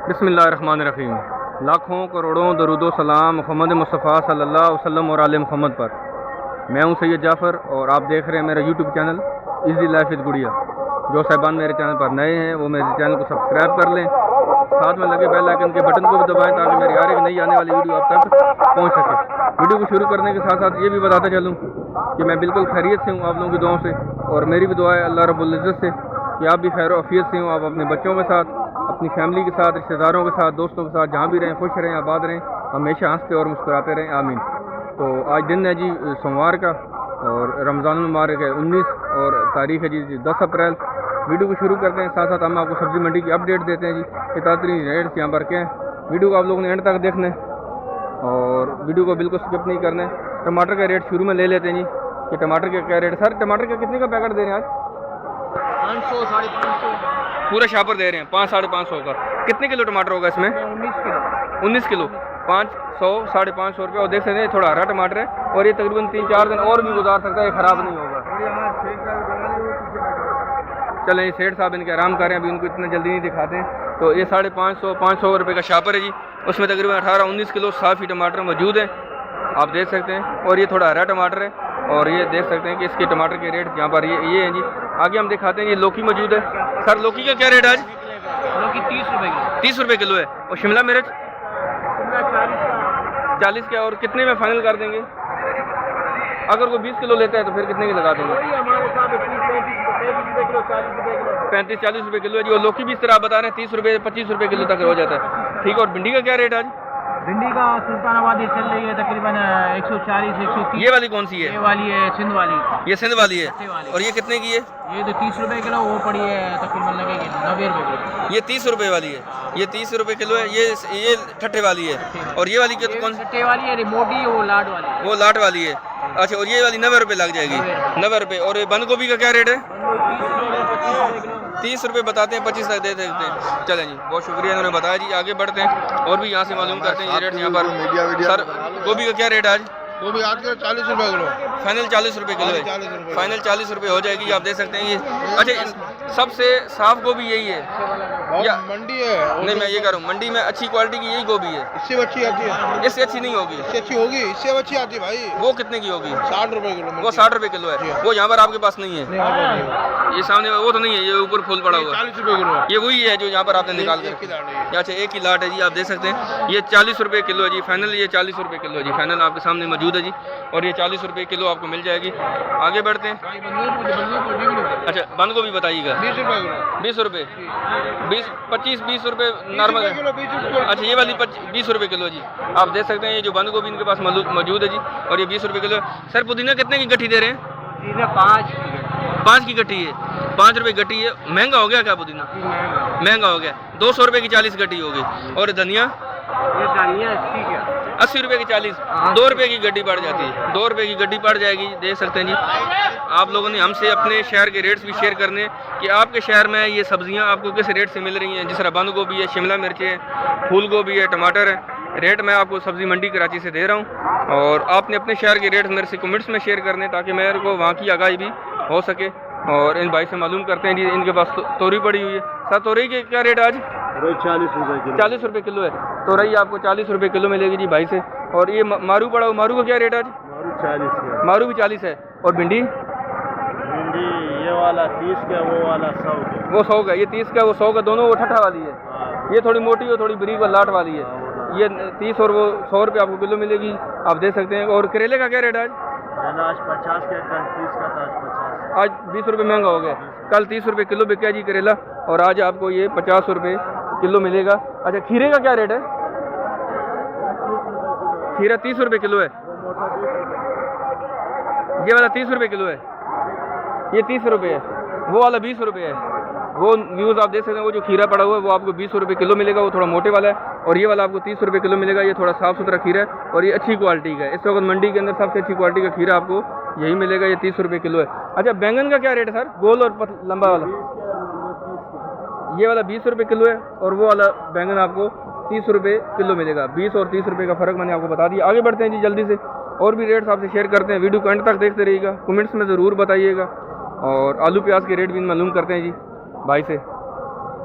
बिस्मिल्लाहिर्रहमानिर्रहीम। लाखों करोड़ों दरूदो सलाम मोहम्मद मुस्तफ़ा सल्लल्लाहु अलैहि वसल्लम और आले मोहम्मद पर। मैं हूं सैयद जाफ़र और आप देख रहे हैं मेरा YouTube channel easy life with गुड़िया। जो साहिबान मेरे चैनल पर नए हैं वो मेरे चैनल को सब्सक्राइब कर लें, साथ में लगे बेल आइकन के बटन को भी दबाएं ताकि मेरी हर एक नई आने वाली वीडियो आप तक पहुँच सके। वीडियो को शुरू करने के साथ साथ ये भी बताता चलूँ कि मैं बिल्कुल खैरियत से हूँ आप लोगों की दुआओं से, और मेरी भी दुआ है अल्लाह रब्बुल इज़्ज़त से कि आप भी खैर आफियत से हों, आप अपने बच्चों के साथ, अपनी फैमिली के साथ, रिश्तेदारों के साथ, दोस्तों के साथ जहाँ भी रहें खुश रहें, आबाद रहें, हमेशा हंसते और मुस्कुराते रहें, आमीन। तो आज दिन है जी सोमवार का और रमज़ान मुबारक है 19 और तारीख़ है जी 10 अप्रैल। वीडियो को शुरू करते हैं, साथ साथ हम आपको सब्ज़ी मंडी की अपडेट देते हैं जी कि ताज़ी रेट्स यहाँ पर क्या हैं। वीडियो को आप लोगों ने एंड तक देखना है और वीडियो को बिल्कुल स्किप नहीं करना है। टमाटर का रेट शुरू में ले लेते हैं जी कि टमाटर का क्या रेट है। सर टमाटर का कितने का पैकेट दे रहे हैं आज? 500 550 पूरा शापर दे रहे हैं 500-550 का। कितने किलो टमाटर होगा इसमें? 19 किलो 500 550 रुपये। और देख सकते हैं थोड़ा हरा टमाटर है और ये तकरीबन 3-4 दिन और भी गुजार सकता है, ख़राब नहीं होगा। चलें सेठ साहब इनके आराम कर रहे हैं, अभी उनको इतना जल्दी नहीं दिखाते हैं। तो ये 550 रुपये का शापर है जी, उसमें तकरीबन 18-19 किलो साफ़ ही टमाटर मौजूद है, आप देख सकते हैं। और ये थोड़ा हरा टमाटर है और ये देख सकते हैं कि इसके टमाटर के रेट यहाँ पर ये हैं जी। आगे हम दिखाते हैं, ये लौकी मौजूद है। सर लौकी का क्या रेट है आज? लौकी 30 रुपये की। 30 रुपये किलो है। और शिमला मिर्च 40 का। और कितने में फाइनल कर देंगे? अगर कोई 20 किलो लेता है तो फिर कितने की लगा देंगे? 35-40 रुपये किलो है जी। और लौकी भी इस तरह आप बता रहे हैं 30 रुपये 25 रुपये किलो तक हो जाता है, ठीक है। और भिंडी का क्या रेट है आज? भिंडी का सुल्तानाबादी चल रही है तकरीबन 140-130। ये वाली कौन सी है? ये वाली है सिंध वाली। ये सिंध वाली है। वाली। और ये कितने की है? ये तो 30 रुपये किलो, वो पड़ी है तकरीबन लगेगी 90 रुपये किलो। ये 30 रुपये वाली है, ये 30 रुपये किलो है। ये ठट्ठे वाली है। और ये वाली कौन सी? ठट्ठे वाली है, मोटी वो लाट वाली। वो लाट वाली है। अच्छा, और ये वाली 90 रुपये लग जाएगी। 90 रुपये। और ये बंद गोभी का क्या रेट है? 30 रुपये बताते हैं, 25 तक दे देते हैं। चलें जी, बहुत शुक्रिया इन्होंने बताया जी। आगे बढ़ते हैं और भी यहाँ से मालूम करते हैं ये रेट यहाँ पर। सर गोभी का क्या रेट है आज? गोभी आज के 40 रुपये किलो। फाइनल 40 रुपये किलो है। फाइनल 40 रुपये हो जाएगी, आप देख सकते हैं। ये अच्छा सबसे साफ गोभी यही है या मंडी है? नहीं, मैं ये कह रहा हूँ मंडी में अच्छी क्वालिटी की यही गोभी है। इससे अच्छी आती है? इससे अच्छी नहीं होगी। इससे अच्छी होगी, इससे अच्छी आती है भाई। वो कितने की होगी? 60 रुपये किलो। वो 60 रुपये किलो है। वो यहाँ पर आपके पास नहीं है? ये सामने वो तो नहीं है, ये ऊपर फूल पड़ा हुआ है। 40 रुपये किलो। ये वही है जो यहाँ पर आपने निकाल कर। अच्छा, एक ही लाट है जी, आप देख सकते हैं। ये 40 रुपये किलो है जी फाइनल। ये 40 रुपये किलो है जी फाइनल, आपके सामने मौजूद है जी। और ये 40 रुपये किलो आपको मिल जाएगी। आगे बढ़ते हैं। अच्छा बंद गोभी बताइएगा। 20 रुपये किलो। 20 रुपये 20 रुपये नॉर्मल है। अच्छा ये वाली 20 रुपये किलो जी, आप देख सकते हैं। ये जो बंद गोभी इनके पास मौजूद है जी, और ये 20 रुपये किलो है। सर पुदीना कितने की गट्ठी दे रहे हैं? 5 की गट्ठी है। 5 रुपये गट्ठी है। महंगा हो गया क्या पुदीना? महंगा हो गया। 200 रुपये की 40 गट्ठी होगी। और धनिया? 80 रुपये की 40। 2 रुपये की गड्डी पड़ जाती है। 2 रुपये की गड्डी पड़ जाएगी, देख सकते हैं जी। आप लोगों ने हमसे अपने शहर के रेट्स भी शेयर करने कि आपके शहर में ये सब्जियां आपको किस रेट से मिल रही हैं। जिस तरह बंद गोभी है, शिमला मिर्च है, फूल गोभी है, टमाटर है। रेट मैं आपको सब्ज़ी मंडी कराची से दे रहा हूँ और आपने अपने शहर के रेट मेरे से कमेंट्स में शेयर करने ताकि मेरे को वहाँ की आगाही भी हो सके। और इन भाई से मालूम करते हैं जी, इनके पास तोरी पड़ी हुई है। सर तोरी के क्या रेट आज? 40 रुपये किलो। 40 रुपये किलो है। तोरई आपको 40 रुपये किलो मिलेगी जी भाई से। और ये मारू पड़ा हुआ, मारू का क्या रेट आज? 40 है। मारू भी 40 है। और भिंडी? भिंडी ये वाला 30 का, वो वाला 100 का। वो 100 का। ये 30 का, वो 100 का, दोनों वो ठट्ठा वाली है। ये थोड़ी मोटी और थोड़ी बरीक और लाट वाली है। ये 30 और वो 100 रुपये आपको किलो मिलेगी, आप देख सकते हैं। और करेले का क्या रेट है आज? आज 50 का, कल 30 का था, आज 50। आज 20 रुपये महंगा हो गया। कल 30 रुपये किलो बिका जी करेला, और आज आपको ये 50 रुपये किलो मिलेगा। अच्छा खीरे का क्या रेट है? खीरा 30 रुपये किलो है। ये वाला 30 रुपये किलो है। ये 30 रुपये है। वो वाला 20 रुपये है। वो व्यूज़ आप देख सकते हैं। वो जो खीरा पड़ा हुआ है वो आपको 20 रुपये किलो मिलेगा, वो थोड़ा मोटे वाला है। और ये वाला आपको 30 रुपये किलो मिलेगा। ये थोड़ा साफ़ सुथरा खीरा है और ये अच्छी क्वालिटी का है। इस वक्त मंडी के अंदर सबसे अच्छी क्वालिटी का खीरा आपको यही मिलेगा। ये 30 रुपये किलो है। अच्छा बैंगन का क्या रेट है सर? गोल और लंबा वाला? ये वाला 20 रुपये किलो है और वो वाला बैंगन आपको 30 रुपये किलो मिलेगा। 20 और 30 रुपये का फ़र्क मैंने आपको बता दिया। आगे बढ़ते हैं जी जल्दी से, और भी रेट्स आपसे शेयर करते हैं। वीडियो को एंड तक देखते रहिएगा, कमेंट्स में ज़रूर बताइएगा। और आलू प्याज के रेट भी मालूम करते हैं जी भाई से।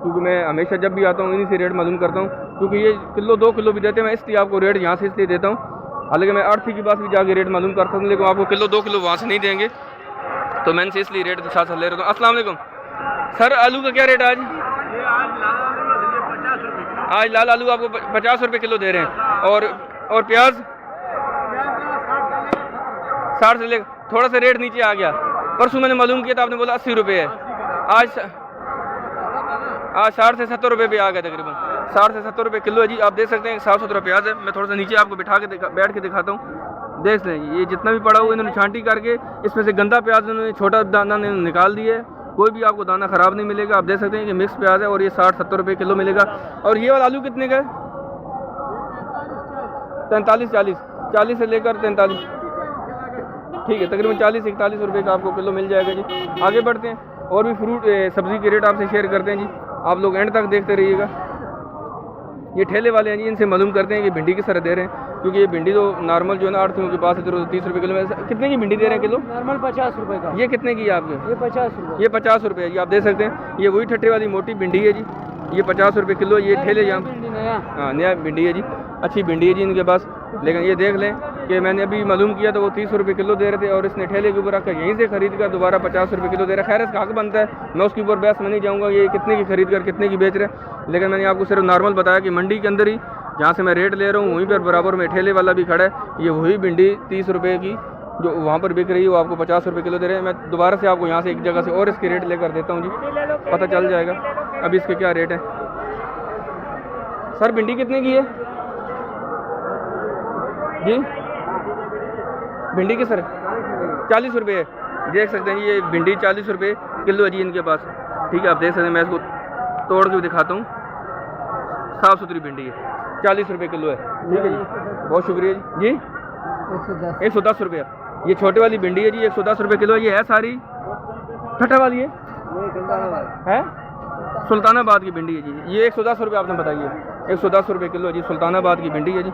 क्योंकि मैं हमेशा जब भी आता हूँ इन्हीं से रेट मालूम करता हूँ, क्योंकि ये किलो 2 किलो भी देते हैं, मैं इसलिए आपको रेट यहाँ से इसलिए देता हूँ। हालांकि मैं आड़ती के पास भी जाके रेट मालूम कर सकता हूँ, लेकिन आपको किलो 2 किलो वहाँ से नहीं देंगे, तो मैं इनसे इसलिए रेट साथ ले रहा हूँ। अस्सलाम वालेकुम सर, आलू का क्या रेट आज? आज लाल आलू आपको 50 रुपये किलो दे रहे हैं, और प्याज 60 से ले, थोड़ा सा रेट नीचे आ गया। परसों मैंने मालूम किया था, आपने बोला 80 रुपये है, आज 60 से 70 रुपये पे आ गया तकरीबन, 60 से 70 रुपये किलो है जी। आप देख सकते हैं 700 प्याज है। मैं थोड़ा सा नीचे आपको बैठ के दिखाता हूँ। देख लें, ये जितना भी पड़ा हुआ इन्होंने छांटी करके इसमें से गंदा प्याज इन्होंने छोटा दाना निकाल दिया है, कोई भी आपको दाना ख़राब नहीं मिलेगा। आप देख सकते हैं कि मिक्स प्याज है और ये 60-70 रुपये किलो मिलेगा। और ये वाला आलू कितने का है? 43-40 से लेकर 43, ठीक है, तकरीबन 40-41 रुपये का आपको किलो मिल जाएगा जी। आगे बढ़ते हैं, और भी फ्रूट सब्ज़ी के रेट आपसे शेयर करते हैं जी, आप लोग एंड तक देखते रहिएगा। ये ठेले वाले हैं जी, इनसे मालूम करते हैं कि भिंडी किस तरह दे रहे हैं, क्योंकि ये भिंडी तो नॉर्मल जो है ना आड़तियों के पास है 30 रुपये किलो में। कितने की भिंडी दे रहे हैं किलो? नॉर्मल 50 रुपये का। ये कितने की है आपके? ये 50 रुपये। ये 50 रुपये है जी। आप देख सकते हैं ये वही ठट्ठे वाली मोटी भिंडी है जी, ये 50 रुपये किलो। ये ठेले यहाँ, हाँ नया भिंडी है जी, अच्छी भिंडी है जी इनके पास। लेकिन ये देख लें कि मैंने अभी मालूम किया तो वो 30 रुपये किलो दे रहे थे, और इसने ठेले के ऊपर रखकर यहीं से खरीद कर दोबारा 50 रुपये किलो दे रहा है। खैर इसका हक बनता है, मैं उसके ऊपर बहस में नहीं जाऊँगा ये कितने की खरीद कर कितने की बेच रहे हैं। लेकिन मैंने आपको सिर्फ नॉर्मल बताया कि मंडी के अंदर ही जहाँ से मैं रेट ले रहा हूँ वहीं पर बराबर में ठेले वाला भी खड़ा है। ये वही भिंडी 30 रुपये की जो वहाँ पर बिक रही है वो आपको 50 रुपये किलो दे रहे हैं। मैं दोबारा से आपको यहाँ से एक जगह से और इसके रेट लेकर देता हूँ जी, पता चल जाएगा अभी इसके क्या रेट है। सर भिंडी कितने की है जी? भिंडी की सर 40 रुपये है। देख सकते हैं ये भिंडी 40 रुपये किलो है जी इनके पास, ठीक है। आप देख सकते हैं, मैं इसको तोड़ के भी दिखाता हूँ। साफ़ सुथरी भिंडी है, 40 रुपये किलो है, ठीक है जी। बहुत शुक्रिया जी। 110 रुपये। ये छोटे वाली भिंडी है जी, 110 रुपये किलो। ये है सारी ठट्ठा वाली है सुल्तानाबाद की भिंडी है जी। ये 110 रुपये आपने बताइए, 110 रुपये किलो जी, सुल्तानाबाद की भिंडी है जी।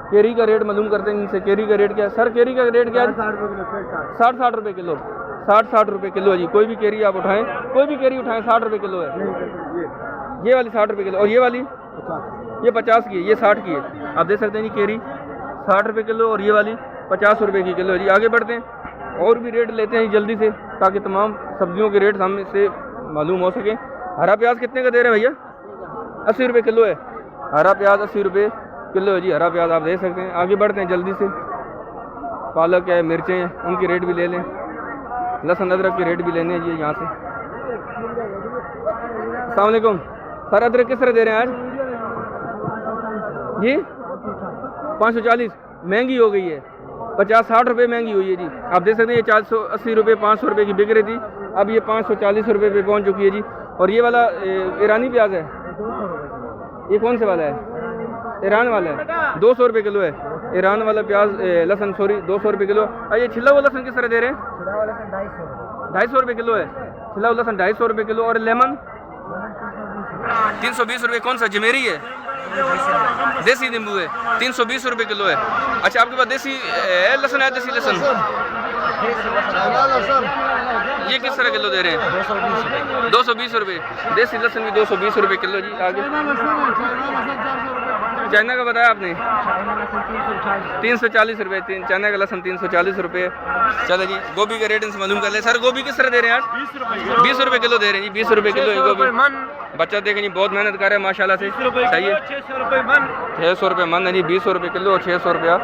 केरी का रेट मालूम करते हैं इनसे, केरी का रेट क्या है सर? केरी का रेट क्या है? 60 रुपये किलो, 60 रुपये किलो है जी। कोई भी केरी आप उठाएं, कोई भी केरी उठाएं 60 रुपये किलो है। ये वाली 60 रुपये किलो, और ये वाली ये 50 की है, ये 60 की है। आप देख सकते हैं जी केरी 60 रुपये किलो, और ये वाली 50 रुपये की किलो है जी। आगे बढ़ते हैं और भी रेट लेते हैं जल्दी से, ताकि तमाम सब्जियों के रेट हम से मालूम हो सके। हरा प्याज कितने का दे रहे हैं भैया? 80 रुपये किलो है हरा प्याज, 80 रुपये किलो है जी हरा प्याज। आप देख सकते हैं। आगे बढ़ते हैं जल्दी से। पालक है, मिर्चें हैं, उनके रेट भी ले लें। लहसुन अदरक के रेट भी लेने हैं जी यहाँ से। अस्सलाम वालेकुम सर, अदरक किस तरह दे रहे हैं आज जी? 540। महंगी हो गई है, 50-60 रुपये महंगी हुई है जी। आप देख सकते हैं ये 480 रुपये 500 रुपये की बिक रही थी, अब ये 540 रुपये पे पहुँच चुकी है जी। और ये वाला ईरानी प्याज है, ये कौन से वाला है? ईरान वाला है, 200 रुपये किलो है ईरान वाला प्याज। लहसुन सॉरी 200 रुपये किलो। ये छिला हुआ लहसुन किस तरह दे रहे हैं? 250 रुपये किलो है छिला हुआ लहसुन, 250 रुपये किलो। और लेमन 320 रुपये। कौन सा जमेरी है? देसी नींबू है, 320 रुपये किलो है। अच्छा आपके पास देसी लहसुन है? देसी लहसुन ये किस तरह किलो दे रहे हैं? 220 रुपये। देसी लहसुन भी 220 रुपये किलो जी। आगे चाइना का बताया आपने 340 रुपये। चाइना का लहसुन 340 रुपये। चलो जी, गोभी का रेट इनसे मालूम कर ले। सर गोभी किस तरह दे रहे हैं आज? 20 रुपये किलो दे रहे हैं जी, 20 रुपये किलो है गोभी। बच्चा देखें जी बहुत मेहनत कर रहे हैं माशाल्लाह से, सही है। 600 रुपये मन है जी, 20 रुपये किलो और 600 रुपया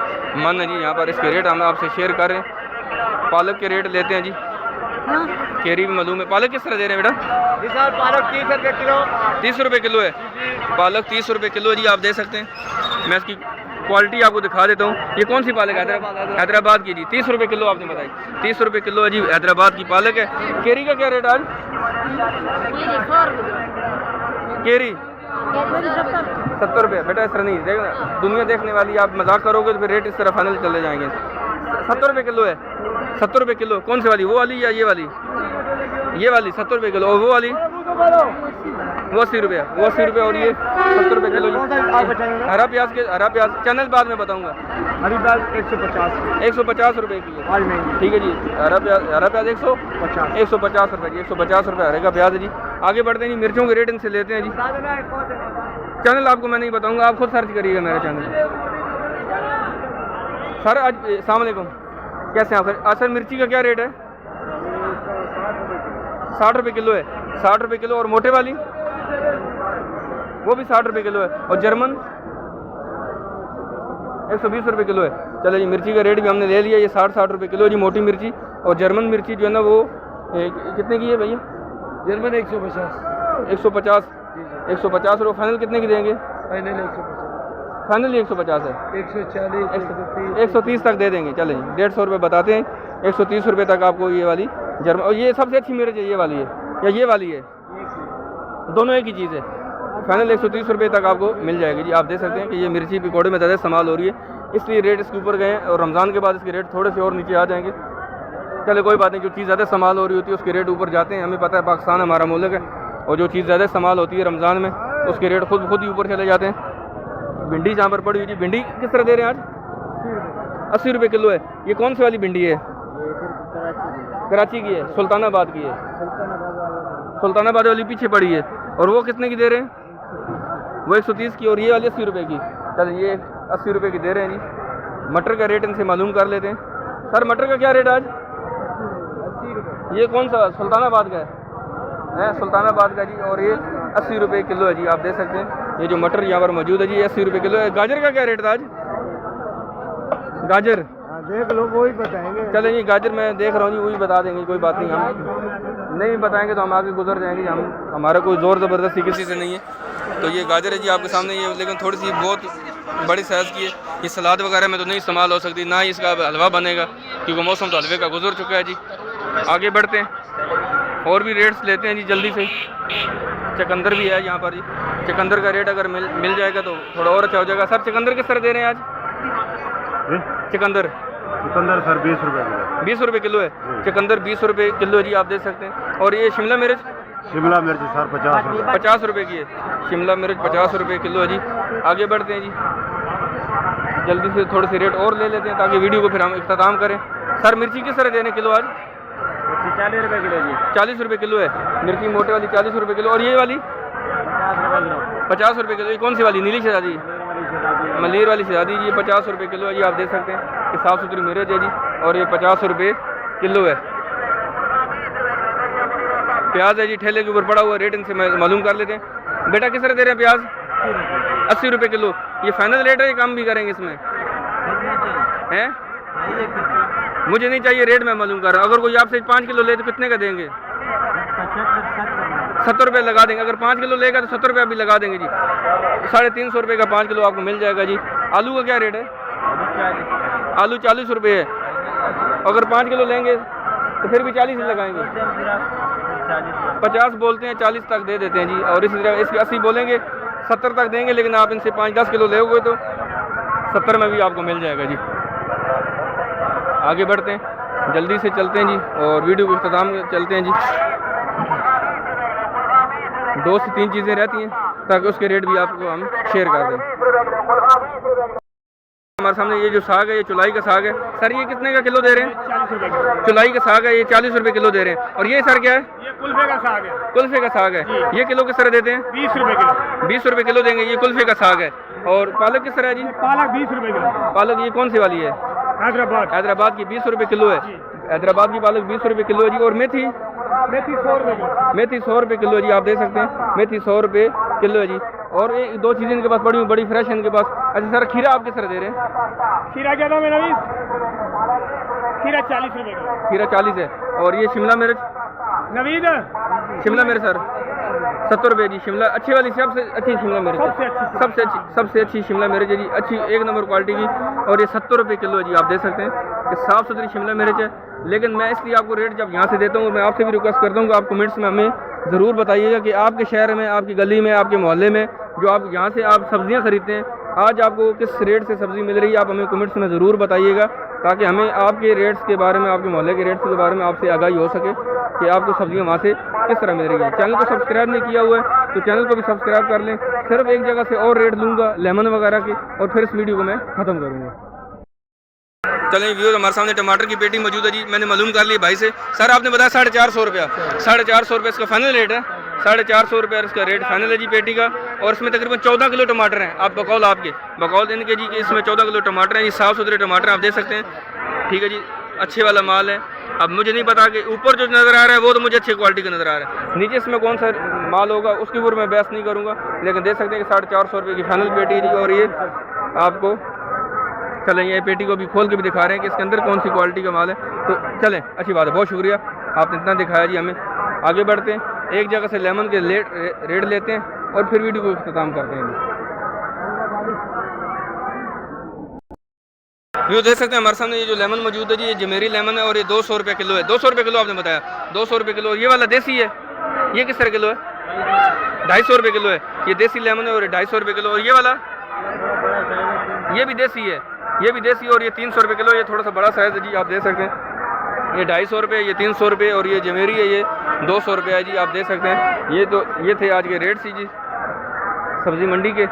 मन है जी। यहाँ पर इसके रेट हम आपसे शेयर कर रहे हैं। पालक के रेट लेते हैं जी, केरी भी मालूम है। पालक किस तरह दे रहे हैं बेटा? पालक 30 रुपये किलो। 30 रुपये किलो है पालक, 30 रुपये किलो जी। आप देख सकते हैं, मैं इसकी क्वालिटी आपको दिखा देता हूँ। ये कौन सी पालक है? हैदराबाद की जी, 30 रुपये किलो आपने बताई। 30 रुपये किलो है जी, हैदराबाद की पालक है। केरी का क्या रेट आज? केरी 70 रुपये। बेटा इस तरह नहीं देखना, दुनिया देखने वाली, आप मजाक करोगे तो फिर रेट इस तरह फाइनल चले जाएंगे। 70 रुपये किलो है, 70 रुपये किलो। कौन सी वाली? वो वाली या ये वाली? ये वाली 70 रुपये किलो। और वो वाली वो 80 रुपये, वो 80 रुपये और ये 70 रुपये किलो जी। हरा प्याज चैनल बाद में बताऊँगा। हरी दाल 150 150 रुपये की है, आज महंगी। ठीक है जी। हरा प्याज 150 रुपये जी, 150 रुपये हरे का प्याज है जी। आगे बढ़ते हैं जी, मिर्चों के रेट इनसे लेते हैं जी। चैनल आपको मैं नहीं बताऊँगा, आप खुद सर्च करिएगा मेरा चैनल। सर आज अस्सलाम वालेकुम, कैसे हैं आप? सर मिर्ची का क्या रेट है? 60 रुपये किलो है, 60 रुपये किलो। और मोटे वाली वो भी 60 रुपये किलो है। और जर्मन 120 रुपये किलो है। चलो जी, मिर्ची का रेट भी हमने ले लिया, ये 60 रुपये किलो जी मोटी मिर्ची। और जर्मन मिर्ची जो है ना वो कितने की है भैया? जर्मन 150 150 रुपये। फाइनल कितने की देंगे? फाइनल 150, फाइनल 150 है, 140, 130 तक दे देंगे। चलें जी, 150 रुपये बताते हैं, 130 रुपये तक आपको ये वाली जर्मन। और ये सबसे अच्छी मिर्च है, ये वाली है या ये वाली है? दोनों एक ही चीज़ है। फाइनल 130 रुपये तक आपको मिल जाएगी जी। आप देख सकते हैं कि ये मिर्ची पकौड़े में ज़्यादा इस्तेमाल हो रही है, इसलिए रेट इसके ऊपर गए हैं। और रमज़ान के बाद इसके रेट थोड़े से और नीचे आ जाएंगे। चले कोई बात नहीं, जो चीज़ ज़्यादा इस्तेमाल हो रही होती है उसके रेट ऊपर जाते हैं। हमें पता है पाकिस्तान हमारा मुल्क है, और जो चीज़ ज़्यादा इस्तेमाल होती है रमज़ान में उसके रेट खुद ही ऊपर चले जाते हैं। भिंडी जहाँ पर पड़ी हुई जी, भिंडी किस तरह दे रहे हैं आज? 80 रुपये किलो है। ये कौन सी वाली भिंडी है? कराची की है, सुल्तानाबाद की है। सुल्तानाबाद वाली पीछे पड़ी है। और वो कितने की दे रहे हैं? वो 130 की। और ये वाली 80 रुपये की। चलिए ये 80 रुपये की दे रहे हैं जी। मटर का रेट इनसे मालूम कर लेते हैं। सर मटर का क्या रेट आज? 80 रुपये। ये कौन सा सुल्तानाबाद का है? सुल्तानाबाद का जी। और ये 80 रुपये किलो है जी। आप देख सकते हैं ये जो मटर यहाँ पर मौजूद है जी, 80 रुपये किलो है। गाजर का क्या रेट था आज? गाजर देख लो, वो ही बताएंगे। चलें जी, गाजर मैं देख रहा हूँ जी, वही बता देंगे, कोई बात नहीं। हम नहीं बताएंगे तो हम आगे गुजर जाएंगे। हमारा कोई ज़ोर ज़बरदस्ती किसी से नहीं है। तो ये गाजर है जी आपके सामने, ये लेकिन थोड़ी सी बहुत बड़ी साइज़ की है। ये सलाद वगैरह में तो नहीं इस्तेमाल हो सकती, ना ही इसका हलवा बनेगा, क्योंकि मौसम तो हलवे का गुजर चुका है जी। आगे बढ़ते हैं और भी रेट्स लेते हैं जी जल्दी से। चकंदर भी है यहाँ पर जी। चकंदर का रेट अगर मिल जाएगा तो थोड़ा और अच्छा हो जाएगा। सर चकंदर किस तरह दे रहे हैं आज? चकंदर सर 20 रुपये किलो। 20 रुपये किलो है चकंदर, 20 रुपये किलो है जी। आप देख सकते हैं। और ये शिमला मिर्च सर 50 रुपये। 50 रुपये की है शिमला मिर्च, 50 रुपये किलो है जी। आगे बढ़ते हैं जी, जल्दी से थोड़े से रेट और ले लेते हैं ताकि वीडियो को फिर हम इख्तिताम करें। सर मिर्ची किस तरह देने किलो आज? 40 रुपये किलो जी। 40 रुपये किलो है मिर्ची मोटे वाली, 40 रुपये किलो। और ये वाली 50 रुपये किलो। ये कौन सी वाली? नीली शहजादी, मलेर वाली शहजादी जी। 50 रुपये किलो है जी। आप देख सकते हैं कि साफ़ सुथरी मिर्च है जी। और ये 50 रुपये किलो है। प्याज है जी, ठेले के ऊपर पड़ा हुआ रेट इनसे मालूम कर लेते हैं। बेटा किस तरह दे रहे हैं प्याज? 80 रुपये किलो। ये फाइनल रेट है, ये कम भी करेंगे इसमें हैं? मुझे नहीं चाहिए, रेट मैं मालूम कर रहा हूँ। अगर कोई आपसे 5 किलो ले तो कितने का देंगे? 70 रुपये लगा देंगे। अगर 5 किलो लेगा तो 70 रुपये भी लगा देंगे जी। 350 रुपये का 5 किलो आपको मिल जाएगा जी। आलू का क्या रेट है? आलू 40 रुपये है। अगर 5 किलो लेंगे तो फिर भी 40 ही लगाएंगे। 50 बोलते हैं, 40 तक दे देते हैं जी। और इसी तरह इसके 80 बोलेंगे, 70 तक देंगे। लेकिन आप इनसे 5-10 किलो लेोगे तो 70 में भी आपको मिल जाएगा जी। आगे बढ़ते हैं, जल्दी से चलते हैं जी और वीडियो को इख्तिताम चलते हैं जी। 2 से 3 चीज़ें रहती हैं ताकि उसके रेट भी आपको हम शेयर कर दें। हमारे सामने ये जो साग है, ये चुलाई का साग है। सर ये कितने का किलो दे रहे हैं? 40 रुपये किलो। चुलाई का साग है, ये 40 रुपये किलो दे रहे हैं। और ये सर क्या है? ये कुल्फे का साग है। कुल्फे का साग है। ये किलो किस तरह देते हैं? 20 रुपये किलो। 20 रुपये किलो देंगे। ये कुल्फे का साग है। और पालक किस तरह है जी? पालक 20 रुपये किलो। पालक ये कौन सी वाली है? हैदराबाद की 20 रुपये किलो है। हैदराबाद की पालक 20 रुपये किलो है जी। और मेथी 100 रुपये किलो। मेथी 100 रुपये किलो है जी। आप देख सकते हैं मेथी 100 रुपये किलो है जी। और ये 2 चीज़ें इनके पास बड़ी फ्रेश है इनके पास। अच्छा सर खीरा आप किस तरह दे रहे हैं? खीरा क्या दाम है नवीन? खीरा 40 रुपये किलो। खीरा 40 है। और ये शिमला मिर्च नवीन शिमला मिर्च सर 70 रुपये जी। शिमला अच्छी वाली, सबसे अच्छी शिमला मिर्च, सबसे अच्छी शिमला मिर्च है जी। अच्छी 1 नंबर क्वालिटी की। और ये 70 रुपये किलो है जी। आप देख सकते हैं कि साफ़ सुथरी शिमला मिर्च है। लेकिन मैं इसलिए आपको रेट जब यहाँ से देता हूँ, मैं आपसे भी रिक्वेस्ट करता हूँ कि आप कमेंट्स में हमें ज़रूर बताइएगा कि आपके शहर में, आपकी गली में, आपके मोहल्ले में जो आप यहाँ से आप सब्ज़ियाँ ख़रीदते हैं आज आपको किस रेट से सब्ज़ी मिल रही है, आप हमें कमेंट्स में ज़रूर बताइएगा, ताकि हमें आपके रेट्स के बारे में, आपके मोहल्ले के रेट्स के बारे में आपसे आगाही हो सके कि आपको सब्ज़ियाँ वहाँ से किस तरह मिल रही है। चैनल को सब्सक्राइब नहीं किया हुआ है तो चैनल को भी सब्सक्राइब कर लें। सिर्फ एक जगह से और रेट लूँगा लेमन वगैरह के, और फिर इस वीडियो को मैं ख़त्म करूँगा। चलें व्यूअर्स, हमारे सामने टमाटर की पेटी मौजूद है जी। मैंने मालूम कर ली भाई से। सर आपने बताया 450 रुपया, 450 रुपये इसका फाइनल रेट है। 450 रुपया इसका रेट फाइनल है जी पेटी का। और इसमें तकरीबन 14 किलो टमाटर हैं। आप बकौल इनके जी कि इसमें 14 किलो टमाटर हैं। ये साफ़ सुथरे टमाटर आप देख सकते हैं। ठीक है जी, अच्छे वाला माल है। अब मुझे नहीं पता कि ऊपर जो नज़र आ रहा है वो तो मुझे अच्छी क्वालिटी का नज़र आ रहा है, नीचे इसमें कौन सा माल होगा उसके ऊपर मैं बहस नहीं करूँगा, लेकिन देख सकते हैं कि 450 रुपये की फाइनल पेटी है। और ये आपको चलें ये पेटी को भी खोल के भी दिखा रहे हैं कि इसके अंदर कौन सी क्वालिटी का माल है। तो चलें, अच्छी बात है, बहुत शुक्रिया आपने इतना दिखाया जी हमें। आगे बढ़ते हैं, एक जगह से लेमन के रेट लेते हैं और फिर वीडियो को अख्ताम करते हैं। ये देख सकते हैं हमारे सामने ये जो लेमन मौजूद है जी, ये जमेरी लेमन है और ये 200 रुपये किलो है। 200 रुपये किलो आपने बताया, 200 रुपये किलो। ये वाला देसी है, ये किस तरह किलो है? 250 रुपये किलो है। ये देसी लेमन है और 250 रुपये किलो। और ये वाला, ये भी देसी है, ये भी देसी और ये 300 रुपये किलो। ये थोड़ा सा बड़ा साइज़ है जी, आप देख सकते हैं। ये 250 रुपये, ये 300 रुपये और ये जमेरी है ये 200 रुपये है जी, आप देख सकते हैं। ये थे आज के रेट सी जी सब्ज़ी मंडी के।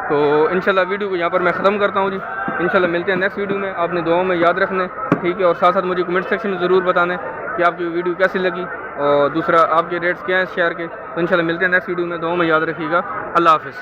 तो इंशाल्लाह वीडियो को यहाँ पर मैं ख़त्म करता हूँ जी। इंशाल्लाह मिलते हैं नेक्स्ट वीडियो में। आपने दुआओं में याद रखना है, ठीक है। और साथ साथ मुझे कमेंट सेक्शन में ज़रूर बताना है कि आपकी वीडियो कैसी लगी और दूसरा आपके रेट्स क्या हैं शेयर के। तो इंशाल्लाह मिलते हैं नेक्स्ट वीडियो में। दुआओं में याद रखिएगा। अल्लाह हाफ़िज़।